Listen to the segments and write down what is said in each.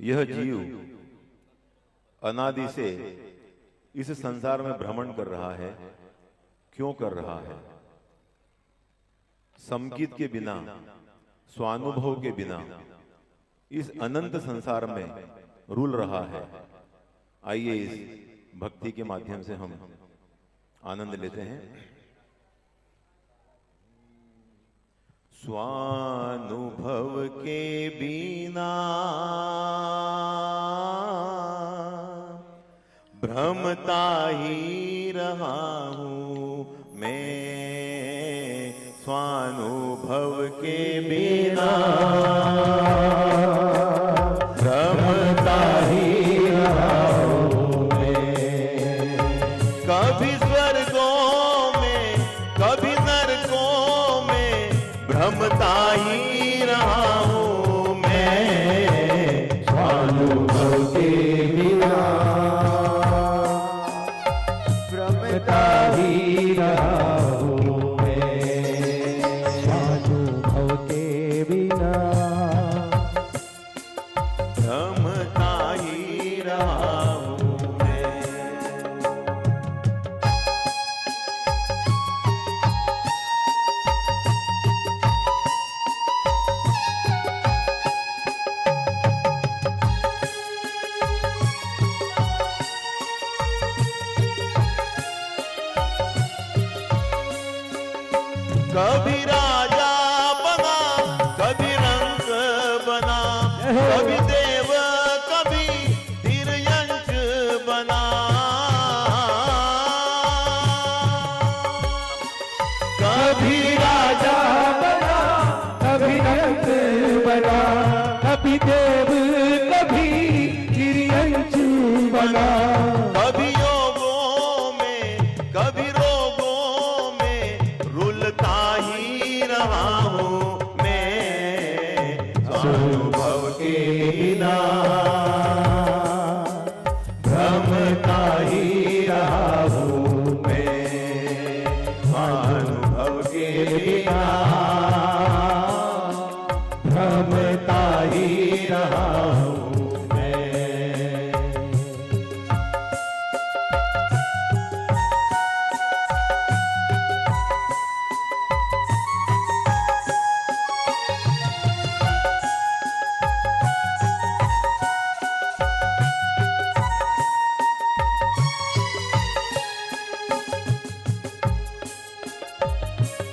यह जीव अनादि से इस संसार में भ्रमण कर रहा है। क्यों कर रहा है? समकित के बिना, स्वानुभव के बिना इस अनंत संसार में रुल रहा है। आइए इस भक्ति के माध्यम से हम आनंद लेते हैं। स्वानुभव के बिना भ्रमता ही रहा हूं मैं, स्वानुभव के बिना भ्रमता ही रहा हूं मैं। कभी स्वर्गों में कभी नरकों में भ्रमता ही रहा हूं मैं, स्वानुभव के बिना भ्रमता ही रहा हूं मैं, स्वानुभव के बिना भ्रमता ही रहा हूं मैं। कभी राजा बना, कभी रंक बना, कभी देव कभी तिर्यंक बना। कभी राजा बना, कभी रंक बना, कभी देव कभी तिर्यंक बना। कभी योगों में कभी रोगों में रुलता ही रहा हूं मैं, स्वानुभव के बिना भ्रमता ही रहा हूं मैं, स्वानुभव के बिना भ्रमता ही रहा हूं मैं।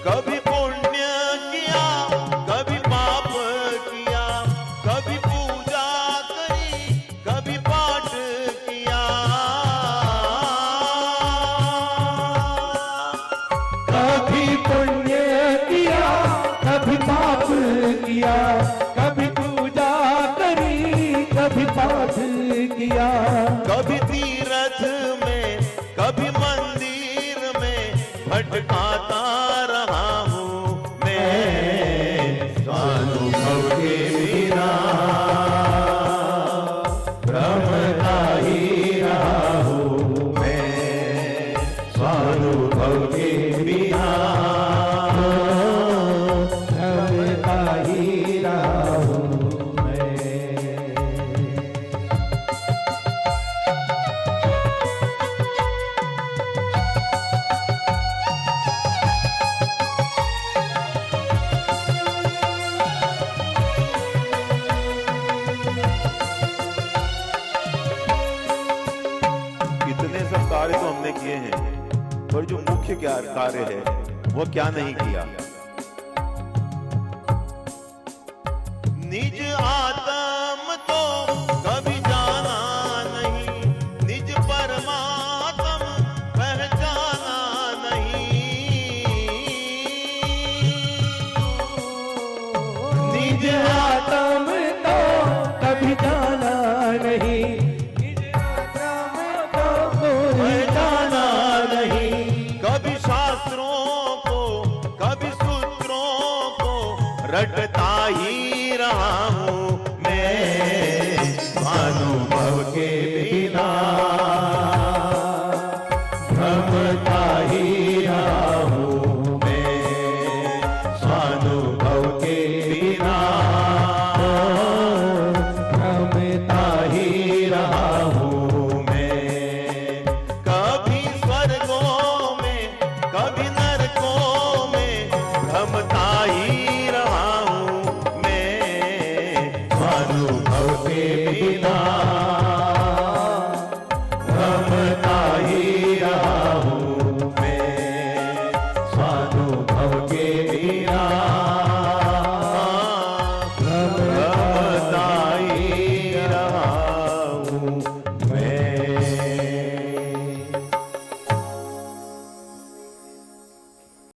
कभी पुण्य किया कभी पाप किया, कभी पूजा करी कभी पाठ किया। कभी पुण्य किया कभी पाप किया, कभी पूजा करी कभी पाठ किया। कभी तीर्थ में कभी मंदिर में भटकाता रहा हूं मैं, स्वानुभव के बिना भ्रमता ही रहा हूं मैं, स्वानुभव के बिना भ्रमता ही रहा हूं मैं। इतने सब कार्य तो हमने किए हैं, पर जो मुख्य कार्य है वह क्या नहीं किया।